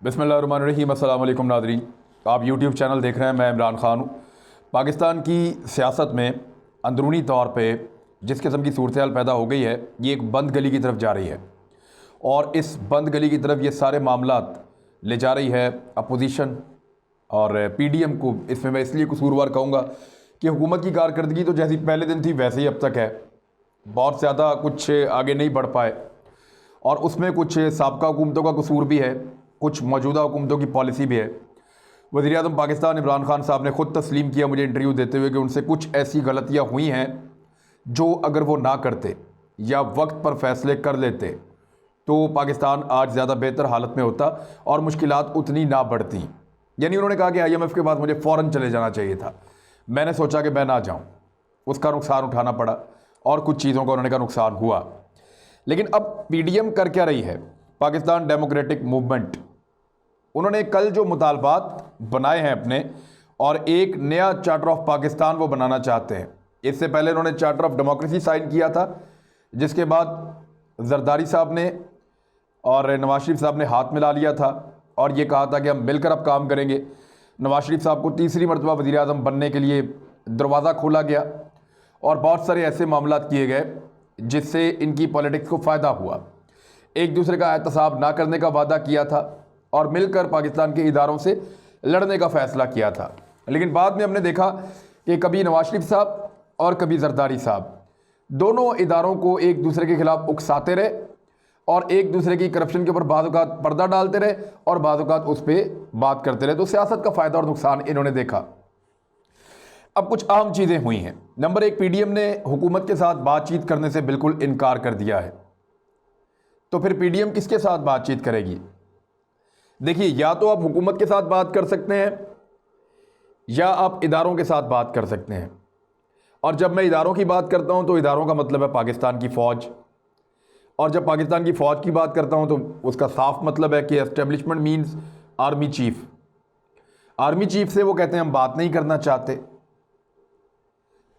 बिस्मिल्लाहिर्रहमानिर्रहीम। अस्सलाम वालेकुम नाज़रीन, आप यूट्यूब चैनल देख रहे हैं। मैं इमरान ख़ान हूँ। पाकिस्तान की सियासत में अंदरूनी तौर पे जिस किस्म की सूरत हाल पैदा हो गई है, ये एक बंद गली की तरफ जा रही है और इस बंद गली की तरफ ये सारे मामलात ले जा रही है अपोजिशन और PDM को। इसमें मैं इसलिए कसूरवार कहूँगा कि हुकूमत की कारकर्दगी तो जैसी पहले दिन थी वैसे ही अब तक है, बहुत ज़्यादा कुछ आगे नहीं बढ़ पाए और उसमें कुछ साबका हुकूमतों का कसूर भी है, कुछ मौजूदा हुकूमतों की पॉलिसी भी है। वज़ीर-ए-आज़म पाकिस्तान इमरान खान साहब ने ख़ुद तस्लीम किया मुझे इंटरव्यू देते हुए कि उनसे कुछ ऐसी गलतियाँ हुई हैं जो अगर वो ना करते या वक्त पर फैसले कर लेते तो पाकिस्तान आज ज़्यादा बेहतर हालत में होता और मुश्किलात उतनी ना बढ़ती। यानी उन्होंने कहा कि IMF के बाद मुझे फ़ौरन चले जाना चाहिए था, मैंने सोचा कि मैं ना जाऊँ, उसका नुकसान उठाना पड़ा और कुछ चीज़ों का उन्होंने कहा नुकसान हुआ। लेकिन अब PDM कर क्या रही है, पाकिस्तान डेमोक्रेटिक मूवमेंट, उन्होंने कल जो मुतालबात बनाए हैं अपने और एक नया चार्टर ऑफ पाकिस्तान वो बनाना चाहते हैं। इससे पहले उन्होंने चार्टर ऑफ डेमोक्रेसी साइन किया था, जिसके बाद जरदारी साहब ने और नवाज शरीफ साहब ने हाथ मिला लिया था और ये कहा था कि हम मिलकर अब काम करेंगे। नवाज शरीफ साहब को तीसरी मरतबा वज़ीर आज़म बनने के लिए दरवाज़ा खोला गया और बहुत सारे ऐसे मामलात किए गए जिससे इनकी पॉलिटिक्स को फ़ायदा हुआ। एक दूसरे का एहतसाब ना करने का वादा किया था और मिलकर पाकिस्तान के इदारों से लड़ने का फ़ैसला किया था। लेकिन बाद में हमने देखा कि कभी नवाज शरीफ साहब और कभी जरदारी साहब दोनों इदारों को एक दूसरे के खिलाफ उकसाते रहे और एक दूसरे की करप्शन के ऊपर बाज़-औक़ात पर्दा डालते रहे और बाज़-औक़ात उस पर बात करते रहे। तो सियासत का फ़ायदा और नुकसान इन्होंने देखा। अब कुछ अहम चीज़ें हुई हैं। नंबर एक, PDM ने हुकूमत के साथ बातचीत करने से बिल्कुल इनकार कर दिया है। तो फिर PDM किसके साथ बातचीत करेगी? देखिए, या तो आप हुकूमत के साथ बात कर सकते हैं या आप इदारों के साथ बात कर सकते हैं। और जब मैं इदारों की बात करता हूं तो इदारों का मतलब है पाकिस्तान की फ़ौज, और जब पाकिस्तान की फ़ौज की बात करता हूं तो उसका साफ मतलब है कि establishment means army chief. Army chief से वो कहते हैं हम बात नहीं करना चाहते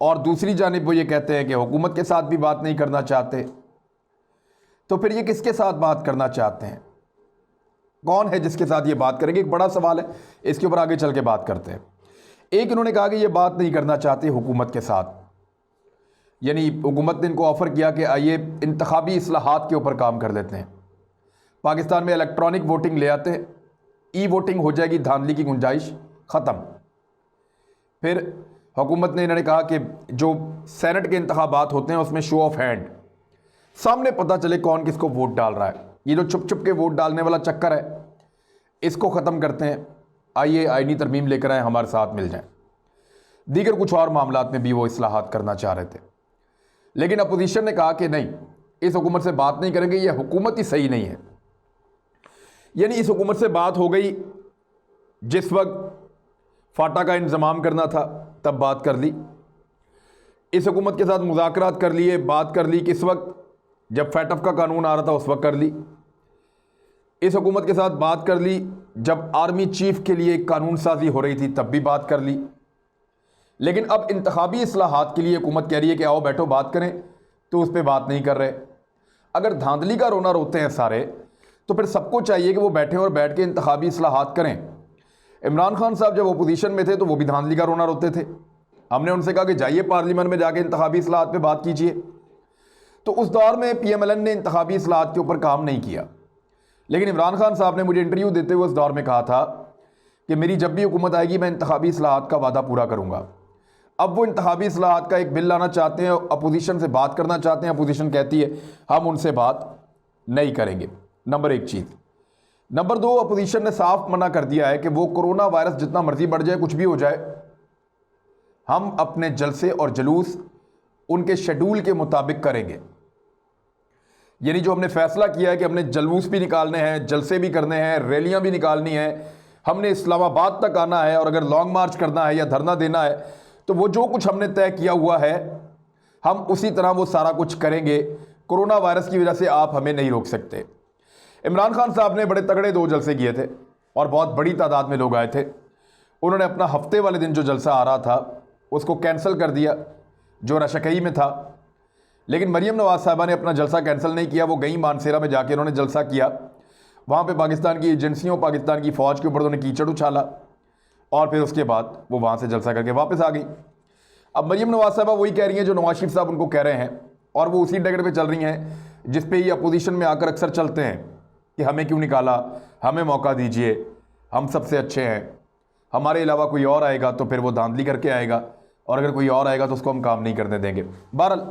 और दूसरी जानिब वो ये कहते हैं कि हुकूमत के साथ भी बात नहीं करना चाहते। तो फिर ये किसके साथ बात करना चाहते हैं? कौन है जिसके साथ ये बात करेंगे? एक बड़ा सवाल है, इसके ऊपर आगे चल के बात करते हैं। एक, इन्होंने कहा कि ये बात नहीं करना चाहते हुकूमत के साथ, यानी हुकूमत ने इनको ऑफ़र किया कि आइए इंतखाबी इस्लाहात के ऊपर काम कर लेते हैं, पाकिस्तान में इलेक्ट्रॉनिक वोटिंग ले आते हैं, ई-वोटिंग हो जाएगी, धांधली की गुंजाइश ख़त्म। फिर हुकूमत ने इन्होंने कहा कि जो सेनेट के इंतखाबात होते हैं उसमें शो ऑफ हैंड, सामने पता चले कौन किसको वोट डाल रहा है, ये जो छुप छुप के वोट डालने वाला चक्कर है इसको ख़त्म करते हैं, आइए आईनी तरमीम लेकर आए, हमारे साथ मिल जाएं। दीगर कुछ और मामलात में भी वो इस्लाहात करना चाह रहे थे, लेकिन अपोजिशन ने कहा कि नहीं, इस हुकूमत से बात नहीं करेंगे, ये हुकूमत ही सही नहीं है। यानी इस हुकूमत से बात हो गई जिस वक्त फाटा का इंतज़ाम करना था तब बात कर ली, इस हुकूमत के साथ मुज़ाकरात कर लिए, बात कर ली किस वक्त, जब फैटफ का कानून आ रहा था उस वक्त कर ली। इस हुकूमत के साथ बात कर ली जब आर्मी चीफ के लिए कानून साजी हो रही थी तब भी बात कर ली। लेकिन अब इंतखाबी इस्लाहात के लिए हुकूमत कह रही है कि आओ बैठो बात करें, तो उस पर बात नहीं कर रहे। अगर धांधली का रोना रोते हैं सारे, तो फिर सबको चाहिए कि वो बैठें और बैठ के इंतखाबी इस्लाहात करें। इमरान खान साहब जब अपोजिशन में थे तो वो भी धांधली का रोना रोते थे। हमने उनसे कहा कि जाइए पार्लियामेंट में जाके इंतखाबी इस्लाहात पे बात कीजिए। तो उस दौर में PMLN ने इंतखाबी इस्लाहात के ऊपर काम नहीं किया। लेकिन इमरान खान साहब ने मुझे इंटरव्यू देते हुए उस दौर में कहा था कि मेरी जब भी हुकूमत आएगी मैं इंतखाबी इस्लाहात का वादा पूरा करूँगा। अब वो इंतखाबी इस्लाहात का एक बिल लाना चाहते हैं, अपोजिशन से बात करना चाहते हैं, अपोजिशन कहती है हम उनसे बात नहीं करेंगे। नंबर एक चीज़। नंबर दो, अपोजिशन ने साफ मना कर दिया है कि वो कोरोना वायरस जितना मर्जी बढ़ जाए, कुछ भी हो जाए, हम अपने जलसे और जलूस उनके शेड्यूल के मुताबिक करेंगे। यानी जो हमने फैसला किया है कि हमने जलूस भी निकालने हैं, जलसे भी करने हैं, रैलियां भी निकालनी हैं, हमने इस्लामाबाद तक आना है और अगर लॉन्ग मार्च करना है या धरना देना है तो वो जो कुछ हमने तय किया हुआ है हम उसी तरह वो सारा कुछ करेंगे। कोरोना वायरस की वजह से आप हमें नहीं रोक सकते। इमरान खान साहब ने बड़े तगड़े 2 जलसे किए थे और बहुत बड़ी तादाद में लोग आए थे। उन्होंने अपना हफ्ते वाले दिन जो जलसा आ रहा था उसको कैंसिल कर दिया जो रशकई में था। लेकिन मरीम नवाज़ साहिबा ने अपना जलसा कैंसिल नहीं किया, वो गई मानसेरा में जाके उन्होंने जलसा किया वहाँ पे पाकिस्तान की एजेंसियों, पाकिस्तान की फ़ौज के ऊपर उन्होंने कीचड़ उछाला और फिर उसके बाद वो वहाँ से जलसा करके वापस आ गई। अब मरीम नवाज साहबा वही कह रही हैं जो नवाज शरीफ साहब उनको कह रहे हैं, और वो उसी डगर पे चल रही हैं जिस पे ये अपोजिशन में आकर अक्सर चलते हैं कि हमें क्यों निकाला, हमें मौका दीजिए, हम सबसे अच्छे हैं, हमारे अलावा कोई और आएगा तो फिर वो धांधली करके आएगा, और अगर कोई और आएगा तो उसको हम काम नहीं करने देंगे। बहरहाल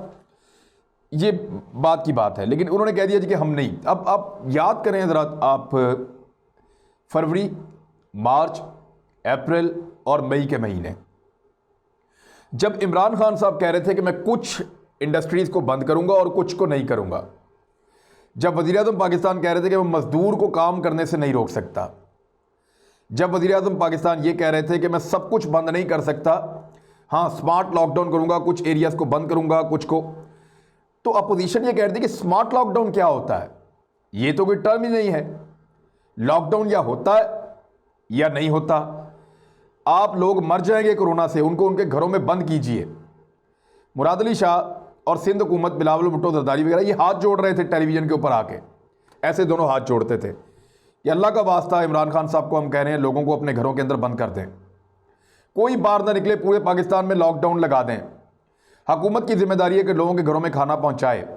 ये बात की बात है, लेकिन उन्होंने कह दिया जी कि हम नहीं। अब आप याद करें ज़रा, आप फरवरी, मार्च, अप्रैल और मई के महीने जब इमरान खान साहब कह रहे थे कि मैं कुछ इंडस्ट्रीज़ को बंद करूंगा और कुछ को नहीं करूंगा, जब वज़ीर-ए-आज़म पाकिस्तान कह रहे थे कि मैं मज़दूर को काम करने से नहीं रोक सकता, जब वज़ीर-ए-आज़म पाकिस्तान ये कह रहे थे कि मैं सब कुछ बंद नहीं कर सकता, हाँ स्मार्ट लॉकडाउन करूंगा, कुछ एरियाज़ को बंद करूंगा, कुछ को, तो अपोजिशन ये कह रही थी कि स्मार्ट लॉकडाउन क्या होता है, ये तो कोई टर्म ही नहीं है, लॉकडाउन या होता है या नहीं होता, आप लोग मर जाएंगे कोरोना से, उनको उनके घरों में बंद कीजिए। मुराद अली शाह और सिंध हुकूमत, बिलावल भुट्टो, जरदारी वगैरह ये हाथ जोड़ रहे थे टेलीविज़न के ऊपर आके, ऐसे दोनों हाथ जोड़ते थे कि अल्लाह का वास्ता इमरान खान साहब को हम कह रहे हैं लोगों को अपने घरों के अंदर बंद कर दें, कोई बाहर ना निकले, पूरे पाकिस्तान में लॉकडाउन लगा दें, हुकूमत की जिम्मेदारी है कि लोगों के घरों में खाना पहुंचाए।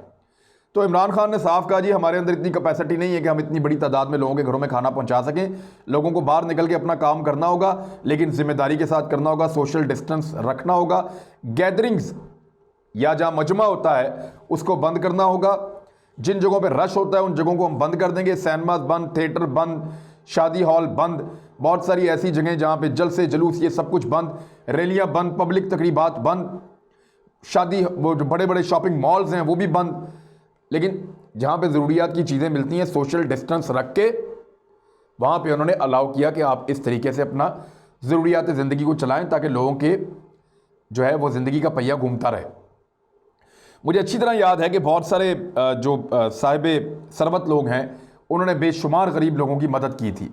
तो इमरान खान ने साफ कहा जी हमारे अंदर इतनी कैपेसिटी नहीं है कि हम इतनी बड़ी तादाद में लोगों के घरों में खाना पहुंचा सकें, लोगों को बाहर निकल के अपना काम करना होगा, लेकिन जिम्मेदारी के साथ करना होगा, सोशल डिस्टेंस रखना होगा, गैदरिंग्स या जहाँ मजमा होता है उसको बंद करना होगा, जिन जगहों पर रश होता है उन जगहों को हम बंद कर देंगे, सिनेमाज बंद, थिएटर बंद, शादी हॉल बंद, बहुत सारी ऐसी जगहें जहाँ पे जलसे जुलूस ये सब कुछ बंद, रैलियाँ बंद, पब्लिक तकरीबात बंद, शादी, वो जो बड़े बड़े शॉपिंग मॉल्स हैं वो भी बंद, लेकिन जहाँ पे ज़रूरियात की चीज़ें मिलती हैं सोशल डिस्टेंस रख के वहाँ पे उन्होंने अलाउ किया कि आप इस तरीके से अपना ज़रूरियात ज़िंदगी को चलाएं ताकि लोगों के जो है वो ज़िंदगी का पहिया घूमता रहे। मुझे अच्छी तरह याद है कि बहुत सारे जो साहिब सरबत लोग हैं उन्होंने बेशुमार गरीब लोगों की मदद की थी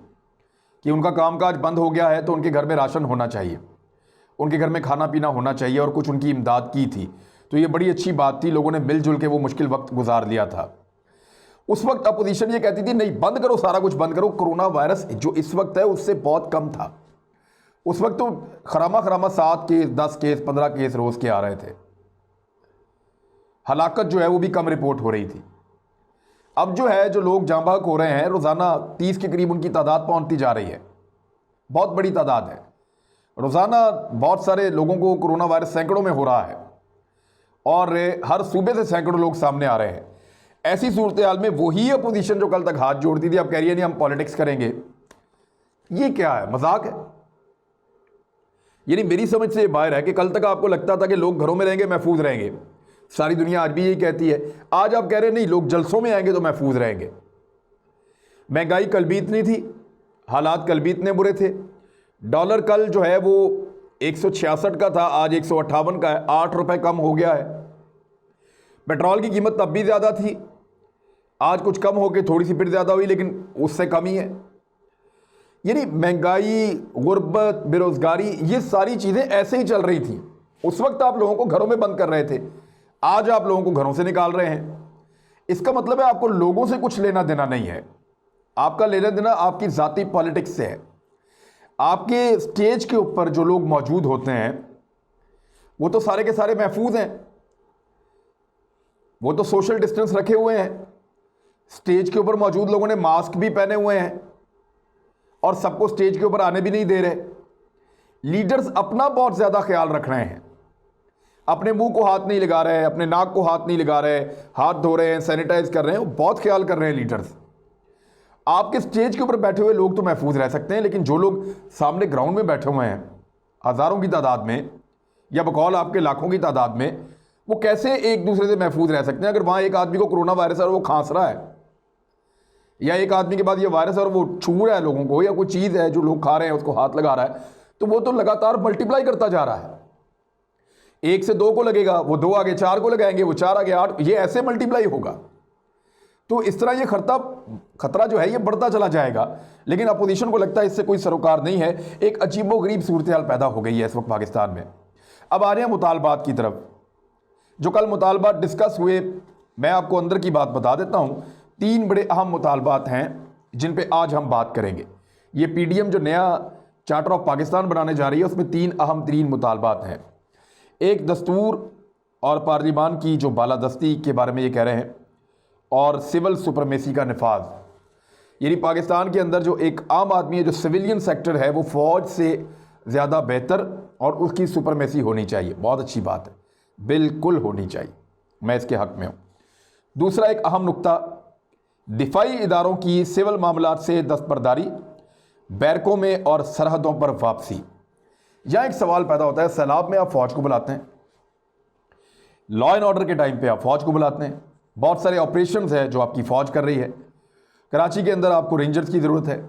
कि उनका कामकाज बंद हो गया है तो उनके घर में राशन होना चाहिए, उनके घर में खाना पीना होना चाहिए, और कुछ उनकी इमदाद की थी। तो ये बड़ी अच्छी बात थी, लोगों ने मिलजुल के वो मुश्किल वक्त गुजार लिया था। उस वक्त अपोजिशन ये कहती थी नहीं बंद करो, सारा कुछ बंद करो, कोरोना वायरस जो इस वक्त है उससे बहुत कम था। उस वक्त तो खरामा 7 केस, 10 केस, 15 केस रोज़ के आ रहे थे, हलाकत जो है वो भी कम रिपोर्ट हो रही थी। अब जो है जो लोग जाँ बहक हो रहे हैं, रोज़ाना 30 के करीब उनकी तादाद पहुँचती जा रही है, बहुत बड़ी तादाद है। रोज़ाना बहुत सारे लोगों को कोरोना वायरस सैकड़ों में हो रहा है और हर सूबे से सैकड़ों लोग सामने आ रहे हैं। ऐसी सूरत हाल में वही अपोजिशन जो कल तक हाथ जोड़ती थी अब कह रही है नहीं हम पॉलिटिक्स करेंगे, ये क्या है, मजाक है? यानी मेरी समझ से बाहर है कि कल तक आपको लगता था कि लोग घरों में रहेंगे, महफूज रहेंगे, सारी दुनिया आज भी यही कहती है, आज आप कह रहे हैं नहीं लोग जलसों में आएंगे तो महफूज रहेंगे। महंगाई कल भी इतनी थी, हालात कल भी इतने बुरे थे, डॉलर कल जो है वो 166 का था, आज 158 का है, 8 रुपए कम हो गया है। पेट्रोल की कीमत तब भी ज़्यादा थी, आज कुछ कम होकर थोड़ी सी फिर ज़्यादा हुई, लेकिन उससे कम ही है। यानी महंगाई, गुर्बत, बेरोज़गारी, ये सारी चीज़ें ऐसे ही चल रही थी। उस वक्त आप लोगों को घरों में बंद कर रहे थे, आज आप लोगों को घरों से निकाल रहे हैं। इसका मतलब है आपको लोगों से कुछ लेना देना नहीं है, आपका लेना देना आपकी ज़ाती पॉलिटिक्स से है। आपके स्टेज के ऊपर जो लोग मौजूद होते हैं वो तो सारे के सारे महफूज हैं, वो तो सोशल डिस्टेंस रखे हुए हैं, स्टेज के ऊपर मौजूद लोगों ने मास्क भी पहने हुए हैं और सबको स्टेज के ऊपर आने भी नहीं दे रहे। लीडर्स अपना बहुत ज़्यादा ख्याल रख रहे हैं, अपने मुंह को हाथ नहीं लगा रहे, अपने नाक को हाथ नहीं लगा रहे, हाथ धो रहे हैं, सैनिटाइज कर रहे हैं, वो बहुत ख्याल कर रहे हैं लीडर्स। आपके स्टेज के ऊपर बैठे हुए लोग तो महफूज रह सकते हैं, लेकिन जो लोग सामने ग्राउंड में बैठे हुए हैं हज़ारों की तादाद में या बकौल आपके लाखों की तादाद में, वो कैसे एक दूसरे से महफूज रह सकते हैं? अगर वहाँ एक आदमी को कोरोना वायरस है और वो खांस रहा है, या एक आदमी के बाद ये वायरस है और वो छू रहा है लोगों को, या कोई चीज़ है जो लोग खा रहे हैं उसको हाथ लगा रहा है, तो वो तो लगातार मल्टीप्लाई करता जा रहा है। 1 से 2 को लगेगा, वो 2 आगे 4 को लगाएंगे, वो 4 आगे 8, ये ऐसे मल्टीप्लाई होगा। तो इस तरह ये खतरा जो है ये बढ़ता चला जाएगा, लेकिन अपोजिशन को लगता है इससे कोई सरोकार नहीं है। एक अजीबोगरीब सूरत हाल पैदा हो गई है इस वक्त पाकिस्तान में। अब आ रहे हैं मुतालबात की तरफ। जो कल मुतालबात डिस्कस हुए, मैं आपको अंदर की बात बता देता हूँ। 3 बड़े अहम मुतालबात हैं जिन पे आज हम बात करेंगे। ये पीडीएम जो नया चार्टर ऑफ पाकिस्तान बनाने जा रही है उसमें 3 अहम तरीन मुतालबात हैं। एक, दस्तूर और पार्लिमान की जो बालादस्ती के बारे में ये कह रहे हैं, और सिविल सुपरमेसी का नफाज, यानी पाकिस्तान के अंदर जो एक आम आदमी है, जो सिविलियन सेक्टर है, वो फ़ौज से ज़्यादा बेहतर और उसकी सुपरमेसी होनी चाहिए। बहुत अच्छी बात है, बिल्कुल होनी चाहिए, मैं इसके हक़ में हूँ। दूसरा एक अहम नुक्ता, दिफाई इदारों की सिविल मामलात से दस्तबरदारी, बैरकों में और सरहदों पर वापसी। यहाँ एक सवाल पैदा होता है, सैलाब में आप फ़ौज को बुलाते हैं, लॉ एंड ऑर्डर के टाइम पे आप फ़ौज को बुलाते हैं, बहुत सारे ऑपरेशंस है जो आपकी फ़ौज कर रही है। कराची के अंदर आपको रेंजर्स की ज़रूरत है।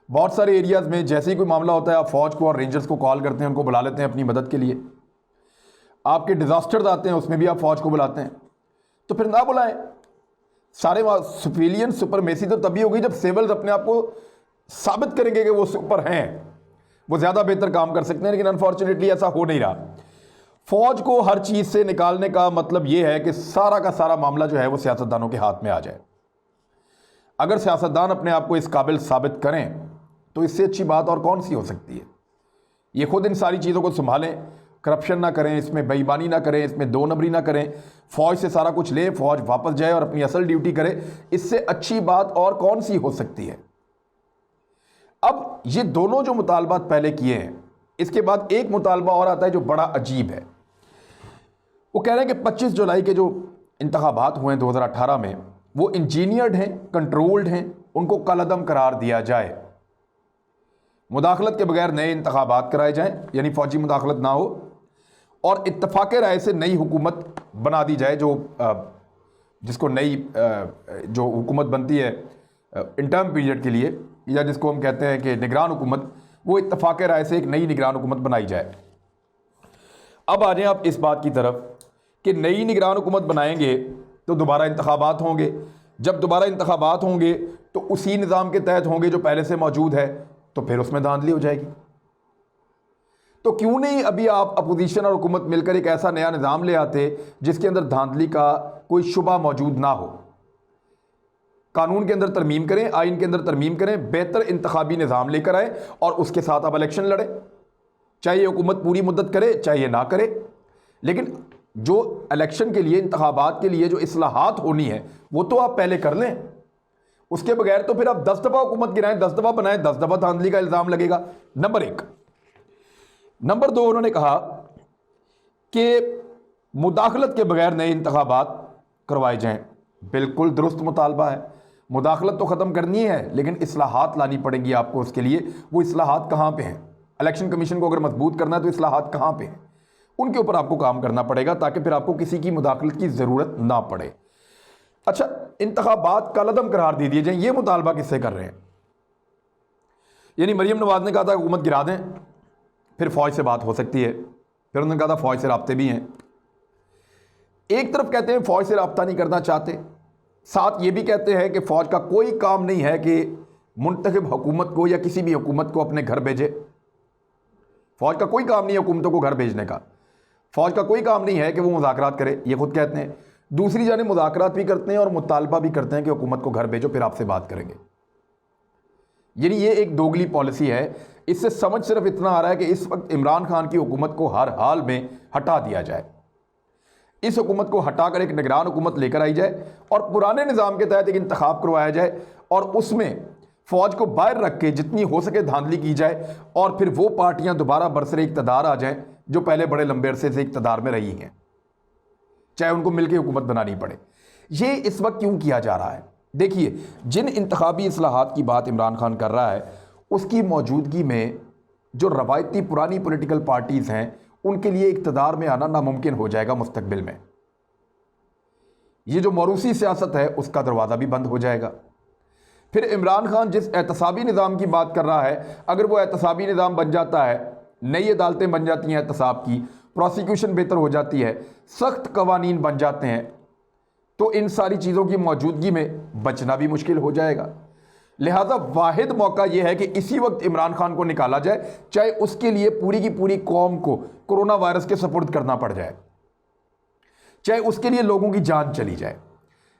बहुत सारे एरियाज़ में जैसे ही कोई मामला होता है आप फ़ौज को और रेंजर्स को कॉल करते हैं, उनको बुला लेते हैं अपनी मदद के लिए। आपके डिज़ास्टर्स आते हैं, उसमें भी आप फ़ौज को बुलाते हैं। तो फिर ना बुलाएं। सारे सिविलियन सुपरमेसी तो तभी होगी जब सिविल्स अपने आप को साबित करेंगे कि वो सुपर हैं, वो ज़्यादा बेहतर काम कर सकते हैं। लेकिन अनफॉर्चुनेटली ऐसा हो नहीं रहा। फ़ौज को हर चीज़ से निकालने का मतलब ये है कि सारा का सारा मामला जो है वो सियासतदानों के हाथ में आ जाए। अगर सियासतदान अपने आप को इस काबिल साबित करें तो इससे अच्छी बात और कौन सी हो सकती है। ये खुद इन सारी चीज़ों को संभालें, करप्शन ना करें, इसमें बेईमानी ना करें, इसमें दो नंबरी ना करें, फ़ौज से सारा कुछ लें, फ़ौज वापस जाए और अपनी असल ड्यूटी करे। इससे अच्छी बात और कौन सी हो सकती है। अब ये दोनों जो मुतालबात पहले किए हैं, इसके बाद एक मुतालबा और आता है जो बड़ा अजीब है। वो कह रहे हैं कि 25 जुलाई के जो इंतखाबात हुए हैं 2018 में, वो इंजीनियर्ड हैं, कंट्रोल्ड हैं, उनको कलअदम करार दिया जाए, मुदाखलत के बगैर नए इंतखाबात कराए जाएं, यानी फ़ौजी मुदाखलत ना हो, और इत्तफाक़े राय से नई हुकूमत बना दी जाए, जो जिसको नई जो हुकूमत बनती है इंटर्म पीरियड के लिए, या जिसको हम कहते हैं कि निगरान हुकूमत, वो इत्तफाक़े राय से एक नई निगरान हुकूमत बनाई जाए। अब आ जाएं आप इस बात की तरफ कि नई निगरान हुकूमत बनाएंगे तो दोबारा इंतखाबात होंगे। जब दोबारा इंतखाबात होंगे तो उसी निज़ाम के तहत होंगे जो पहले से मौजूद है, तो फिर उसमें धांधली हो जाएगी। तो क्यों नहीं अभी आप अपोजिशन और हुकूमत मिलकर एक ऐसा नया निज़ाम ले आते जिसके अंदर धांधली का कोई शुबा मौजूद ना हो। कानून के अंदर तरमीम करें, आइन के अंदर तरमीम करें, बेहतर इंतखाबी निज़ाम लेकर आए और उसके साथ आप इलेक्शन लड़ें। चाहे ये हुकूमत पूरी मुद्दत करे, चाहे ये ना करे, लेकिन जो इलेक्शन के लिए, इंतखाबात के लिए जो इस्लाहात होनी है वो तो आप पहले कर लें। उसके बगैर तो फिर आप 10 दफ़ा हुकूमत गिराएं, 10 दफ़ा बनाएं, 10 दफ़ा धांधली का इल्ज़ाम लगेगा। नंबर 1। नंबर 2, उन्होंने कहा कि मुदाखलत के बगैर नए इंतखाबात करवाए जाएं। बिल्कुल दुरुस्त मुतालबा है। मुदाखलत तो ख़त्म करनी है, लेकिन इस्लाहात लानी पड़ेंगी आपको उसके लिए। वो इस्लाहात कहाँ पे हैं? इलेक्शन कमीशन को अगर मजबूत करना है तो इस्लाहात कहाँ पे हैं? उनके ऊपर आपको काम करना पड़ेगा, ताकि फिर आपको किसी की मुदाखलत की ज़रूरत ना पड़े। अच्छा, इंतखाबात कलअदम करार दे दिए जाएं, ये मुतालबा किससे कर रहे हैं? यानी मरीम नवाज ने कहा था हुकूमत गिरा दें, फिर फ़ौज से बात हो सकती है। फिर उन्होंने कहा था फ़ौज से राब्ते भी हैं। एक तरफ कहते हैं फ़ौज से राब्ता नहीं करना चाहते, साथ ये भी कहते हैं कि फ़ौज का कोई काम नहीं है कि मुंतखब हुकूमत को या किसी भी हुकूमत को अपने घर भेजे। फ़ौज का कोई काम नहीं है हुकूमतों को घर भेजने का। फ़ौज का कोई काम नहीं है कि वो मुज़ाकरात करे, ये खुद कहते हैं। दूसरी जानिब मुज़ाकरात भी करते हैं और मुतालबा भी करते हैं कि हुकूमत को घर भेजो, फिर आपसे बात करेंगे। यानी ये एक दोगली पॉलिसी है। इससे समझ सिर्फ इतना आ रहा है कि इस वक्त इमरान खान की हुकूमत को हर हाल में हटा दिया जाए। इस हुकूमत को हटाकर एक निगरान हुकूमत लेकर आई जाए और पुराने निज़ाम के तहत एक इंतखाब करवाया जाए और उसमें फ़ौज को बाहर रख के जितनी हो सके धांधली की जाए और फिर वो पार्टियां दोबारा बरसरे इक़्तिदार आ जाएं जो पहले बड़े लंबे अरसे से इक़्तिदार में रही हैं, चाहे उनको मिलकर हुकूमत बनानी पड़े। ये इस वक्त क्यों किया जा रहा है? देखिए, जिन इंतखाबी इस्लाहात की बात इमरान खान कर रहा है, उसकी मौजूदगी में जो रवायती पुरानी पॉलिटिकल पार्टीज़ हैं उनके लिए इक़्तिदार में आना नामुमकिन हो जाएगा मुस्तकबिल में। ये जो मौरूसी सियासत है उसका दरवाज़ा भी बंद हो जाएगा। फिर इमरान खान जिस एहतसाबी निज़ाम की बात कर रहा है, अगर वो एहतसाबी निज़ाम बन जाता है, नई अदालतें बन जाती हैं एहतसाब की, प्रोसिक्यूशन बेहतर हो जाती है, सख्त कवानीन बन जाते हैं, तो इन सारी चीज़ों की मौजूदगी में बचना भी मुश्किल हो जाएगा। लिहाजा वाहिद मौका यह है कि इसी वक्त इमरान खान को निकाला जाए, चाहे उसके लिए पूरी की पूरी कौम को कोरोना वायरस के सपुर्द करना पड़ जाए, चाहे उसके लिए लोगों की जान चली जाए।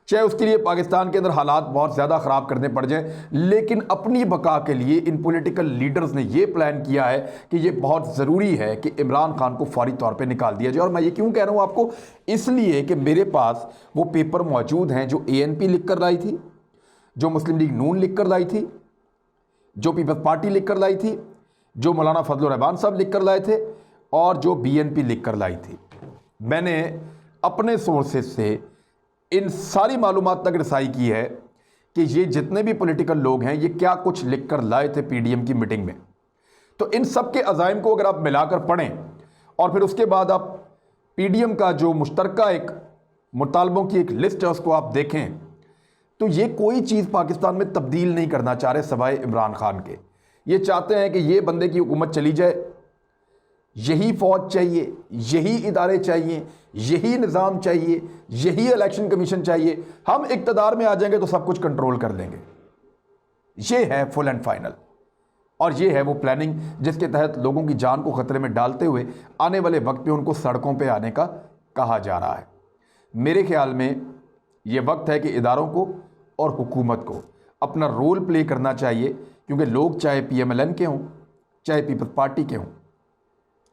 चाहे उसके लिए पाकिस्तान के अंदर हालात बहुत ज़्यादा ख़राब करने पड़ जाएं, लेकिन अपनी बका के लिए इन पॉलिटिकल लीडर्स ने ये प्लान किया है कि ये बहुत ज़रूरी है कि इमरान खान को फौरी तौर पे निकाल दिया जाए। और मैं ये क्यों कह रहा हूँ आपको, इसलिए कि मेरे पास वो पेपर मौजूद हैं जो ANP लिख कर लाई थी, जो मुस्लिम लीग नून लिख कर लाई थी, जो पीपल्स पार्टी लिख कर लाई थी, जो मौलाना फजल रहमान साहब लिख कर लाए थे, और जो BNP लिख कर लाई थी। मैंने अपने सोर्सेज से इन सारी मालूमात तक रसाई की है कि ये जितने भी पॉलिटिकल लोग हैं ये क्या कुछ लिख कर लाए थे PDM की मीटिंग में। तो इन सब के अज़ाइम को अगर आप मिलाकर पढ़ें और फिर उसके बाद आप PDM का जो मुश्तरका एक मुतालबों की एक लिस्ट है उसको आप देखें, तो ये कोई चीज़ पाकिस्तान में तब्दील नहीं करना चाह रहे सवाए इमरान खान के। ये चाहते हैं कि ये बंदे की हुकूमत चली जाए, यही फौज चाहिए, यही इदारे चाहिए, यही निज़ाम चाहिए, यही इलेक्शन कमीशन चाहिए, हम इक़्तिदार में आ जाएंगे तो सब कुछ कंट्रोल कर लेंगे। ये है फुल एंड फाइनल, और ये है वो प्लानिंग जिसके तहत लोगों की जान को ख़तरे में डालते हुए आने वाले वक्त पे उनको सड़कों पे आने का कहा जा रहा है। मेरे ख्याल में ये वक्त है कि इदारों को और हुकूमत को अपना रोल प्ले करना चाहिए, क्योंकि लोग चाहे PMLN के हों, चाहे पीपल्स पार्टी के हों,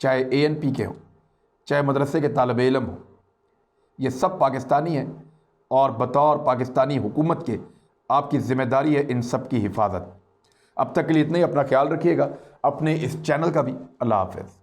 चाहे ANP के हों, चाहे मदरसे के तालिबे इल्म हों, ये सब पाकिस्तानी हैं और बतौर पाकिस्तानी हुकूमत के आपकी ज़िम्मेदारी है इन सब की हिफाजत। अब तक के लिए इतना ही, अपना ख्याल रखिएगा, अपने इस चैनल का भी। अल्लाह हाफ़िज़।